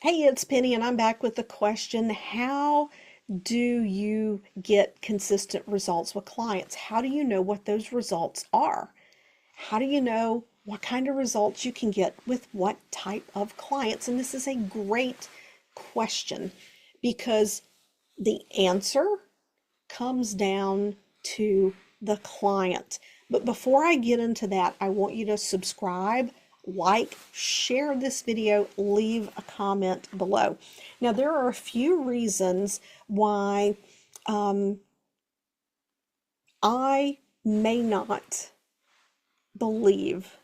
Hey, it's Penny, and I'm back with the question, how do you get consistent results with clients? How do you know what those results are? How do you know what kind of results you can get with what type of clients? And this is a great question because the answer comes down to the client. But before I get into that, I want you to subscribe, like, share this video, leave a comment below. Now, there are a few reasons why I may not believe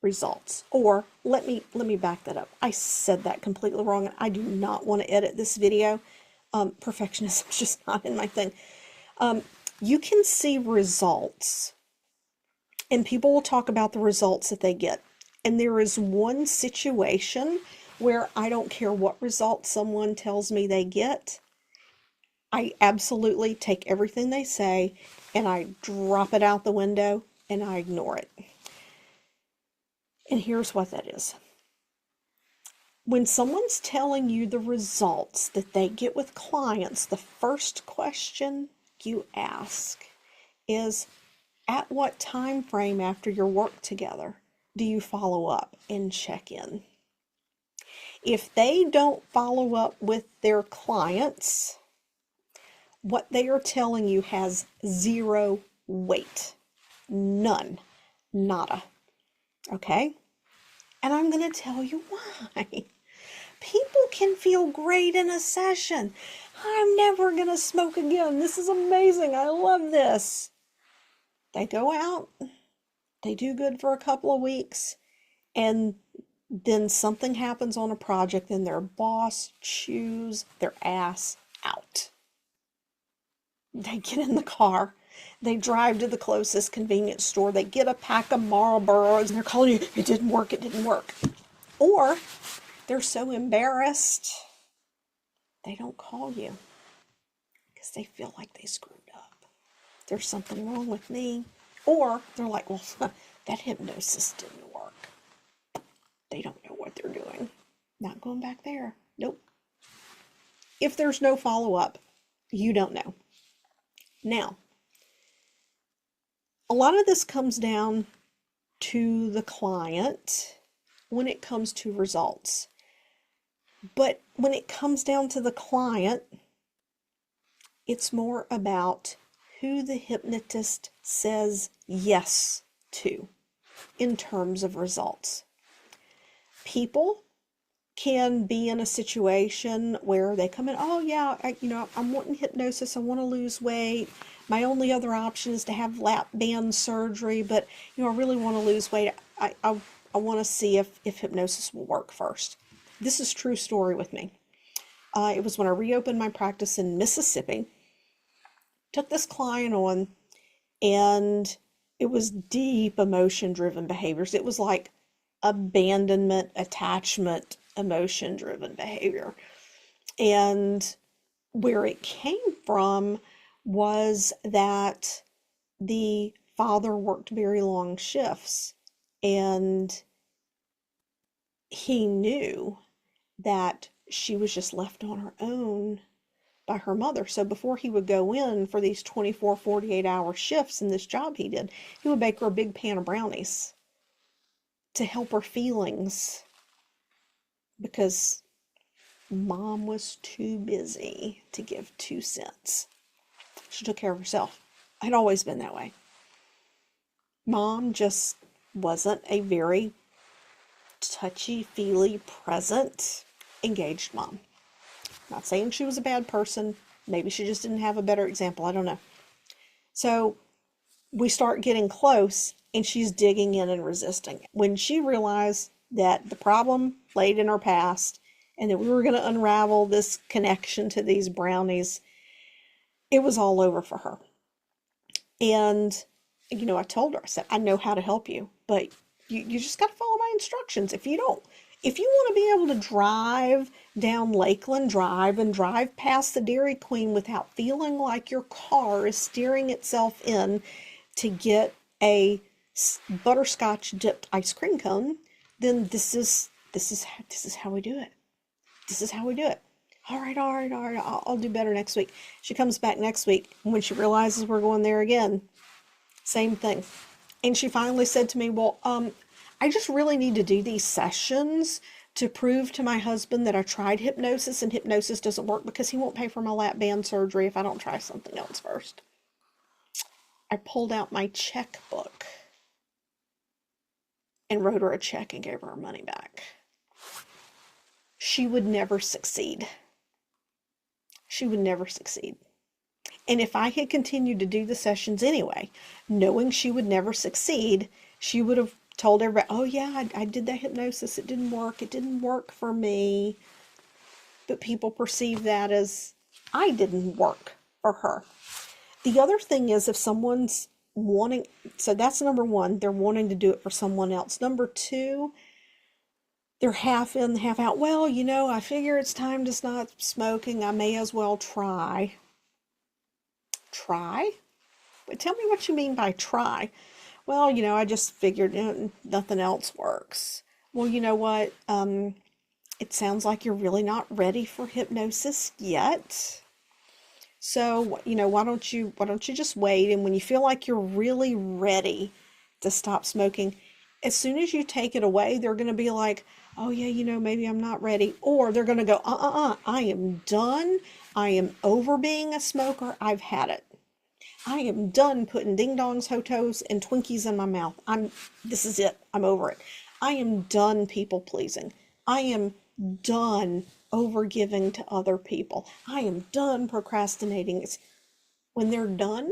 results. Or let me back that up. I said that completely wrong, and I do not want to edit this video. Perfectionism is just not in my thing. You can see results, and people will talk about the results that they get. And there is one situation where I don't care what results someone tells me they get. I absolutely take everything they say and I drop it out the window and I ignore it. And here's what that is. When someone's telling you the results that they get with clients, the first question you ask is, at what time frame after your work together do you follow up and check in? If they don't follow up with their clients, what they are telling you has zero weight. None. Nada. Okay? And I'm going to tell you why. People can feel great in a session. I'm never going to smoke again. This is amazing. I love this. They go out, they do good for a couple of weeks, and then something happens on a project and their boss chews their ass out. They get in the car, they drive to the closest convenience store, they get a pack of Marlboros, and they're calling you, it didn't work, it didn't work. Or they're so embarrassed, they don't call you because they feel like they screwed up. There's something wrong with me. Or they're like, well, that hypnosis didn't work. They don't know what they're doing. Not going back there. Nope. If there's no follow-up, you don't know. Now, a lot of this comes down to the client when it comes to results. But when it comes down to the client, it's more about who the hypnotist says yes to in terms of results. People can be in a situation where they come in, oh yeah, I'm wanting hypnosis, I want to lose weight. My only other option is to have lap band surgery, but I really want to lose weight. I want to see if hypnosis will work first. This is a true story with me. It was when I reopened my practice in Mississippi. Took this client on, and it was deep emotion-driven behaviors. It was like abandonment, attachment, emotion-driven behavior. And where it came from was that the father worked very long shifts, and he knew that she was just left on her own by her mother. So before he would go in for these 24, 48-hour shifts in this job he did, he would bake her a big pan of brownies to help her feelings because mom was too busy to give 2 cents. She took care of herself. I'd always been that way. Mom just wasn't a very touchy-feely, present, engaged mom. Not saying she was a bad person. Maybe she just didn't have a better example. I don't know. So we start getting close, and she's digging in and resisting. When she realized that the problem laid in her past and that we were going to unravel this connection to these brownies, it was all over for her. And, I told her, I said, I know how to help you, but you just got to follow my instructions. If you want to be able to drive down Lakeland Drive and drive past the Dairy Queen without feeling like your car is steering itself in to get a butterscotch dipped ice cream cone, then this is how we do it. This is how we do it. All right, all right, all right. I'll do better next week. She comes back next week, and when she realizes we're going there again, same thing. And she finally said to me, well, I just really need to do these sessions to prove to my husband that I tried hypnosis and hypnosis doesn't work because he won't pay for my lap band surgery if I don't try something else first. I pulled out my checkbook and wrote her a check and gave her her money back. She would never succeed. She would never succeed. And if I had continued to do the sessions anyway, knowing she would never succeed, she would have told everybody, oh yeah, I did that hypnosis. It didn't work. It didn't work for me. But people perceive that as I didn't work for her. The other thing is if someone's wanting, so that's number one, they're wanting to do it for someone else. Number two, they're half in, half out. Well, you know, I figure it's time to stop smoking. I may as well try. Try? But tell me what you mean by try. Well, you know, I just figured nothing else works. Well, you know what? It sounds like you're really not ready for hypnosis yet. So, you know, why don't you just wait? And when you feel like you're really ready to stop smoking, as soon as you take it away, they're going to be like, oh yeah, you know, maybe I'm not ready. Or they're going to go, I am done. I am over being a smoker. I've had it. I am done putting ding-dongs, Hotos, and Twinkies in my mouth. This is it. I'm over it. I am done people-pleasing. I am done over-giving to other people. I am done procrastinating. When they're done,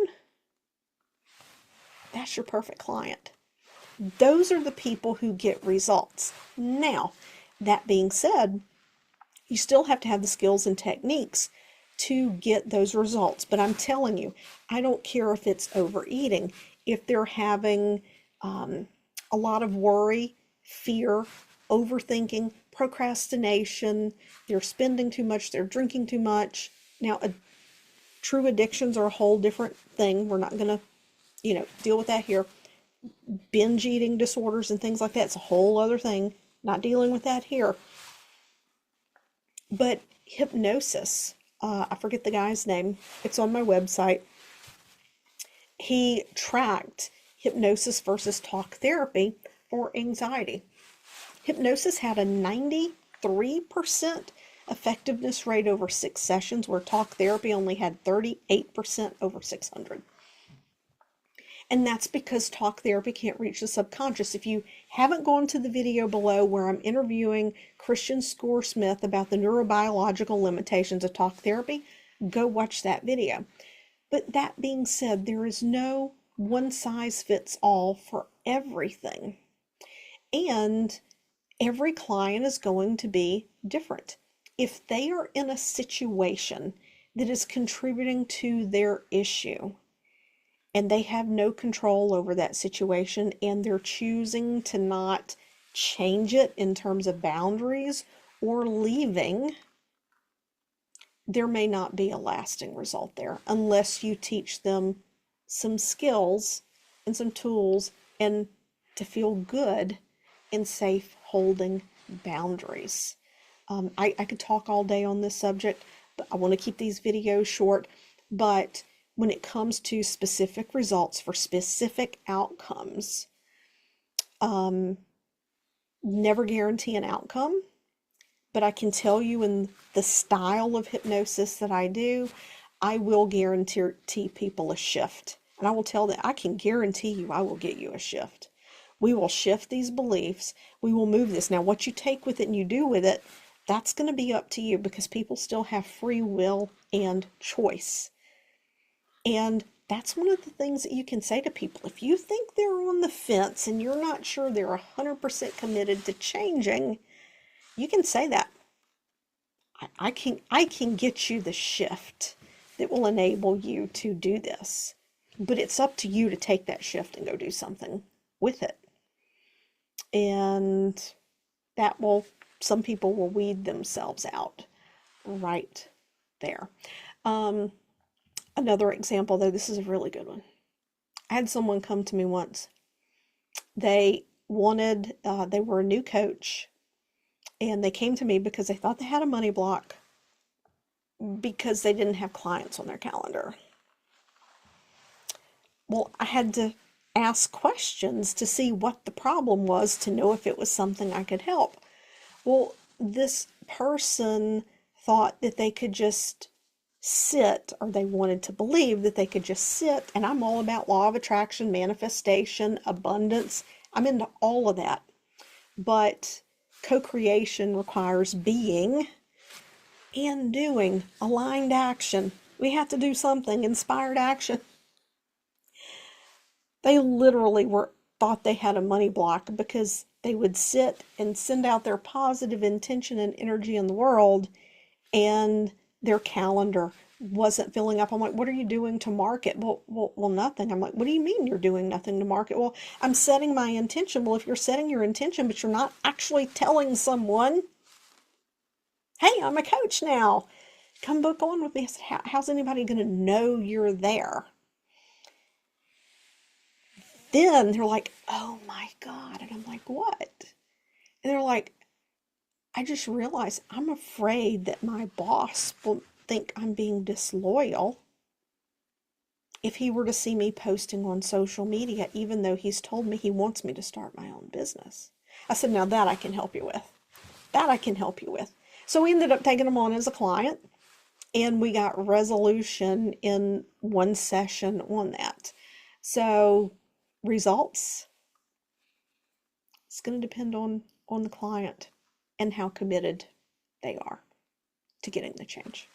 that's your perfect client. Those are the people who get results. Now, that being said, you still have to have the skills and techniques to get those results. But I'm telling you, I don't care if it's overeating, if they're having a lot of worry, fear, overthinking, procrastination, they're spending too much, they're drinking too much. Now, true addictions are a whole different thing. We're not going to, deal with that here. Binge eating disorders and things like that, it's a whole other thing. Not dealing with that here. But hypnosis, I forget the guy's name. It's on my website. He tracked hypnosis versus talk therapy for anxiety. Hypnosis had a 93% effectiveness rate over 6 sessions, where talk therapy only had 38% over 600. And that's because talk therapy can't reach the subconscious. If you haven't gone to the video below where I'm interviewing Christian Scoresmith about the neurobiological limitations of talk therapy, go watch that video. But that being said, there is no one size fits all for everything. And every client is going to be different. If they are in a situation that is contributing to their issue, and they have no control over that situation, and they're choosing to not change it in terms of boundaries or leaving, there may not be a lasting result there unless you teach them some skills and some tools and to feel good and safe holding boundaries. I could talk all day on this subject, but I want to keep these videos short. But when it comes to specific results for specific outcomes, never guarantee an outcome, but I can tell you in the style of hypnosis that I do, I will guarantee people a shift. And I will tell them, I can guarantee you I will get you a shift. We will shift these beliefs. We will move this. Now, what you take with it and you do with it, that's going to be up to you, because people still have free will and choice. And that's one of the things that you can say to people. If you think they're on the fence and you're not sure they're 100% committed to changing, you can say that. I can get you the shift that will enable you to do this. But it's up to you to take that shift and go do something with it. And that will, some people will weed themselves out right there. Another example, though, this is a really good one. I had someone come to me once. They were a new coach, and they came to me because they thought they had a money block because they didn't have clients on their calendar. Well, I had to ask questions to see what the problem was to know if it was something I could help. Well, this person thought that they could just sit, or they wanted to believe that they could just sit, and I'm all about law of attraction, manifestation, abundance. I'm into all of that. But co-creation requires being and doing, aligned action. We have to do something, inspired action. They literally thought they had a money block because they would sit and send out their positive intention and energy in the world, and their calendar wasn't filling up. I'm like, what are you doing to market? Well, nothing. I'm like, what do you mean you're doing nothing to market? Well, I'm setting my intention. Well, if you're setting your intention, but you're not actually telling someone, hey, I'm a coach now, come book on with me. I said, how's anybody going to know you're there? Then they're like, oh my God. And I'm like, what? And they're like, I just realized I'm afraid that my boss will think I'm being disloyal if he were to see me posting on social media, even though he's told me he wants me to start my own business. I said, now that I can help you with. That I can help you with. So we ended up taking him on as a client, and we got resolution in one session on that. So results, it's going to depend on the client and how committed they are to getting the change.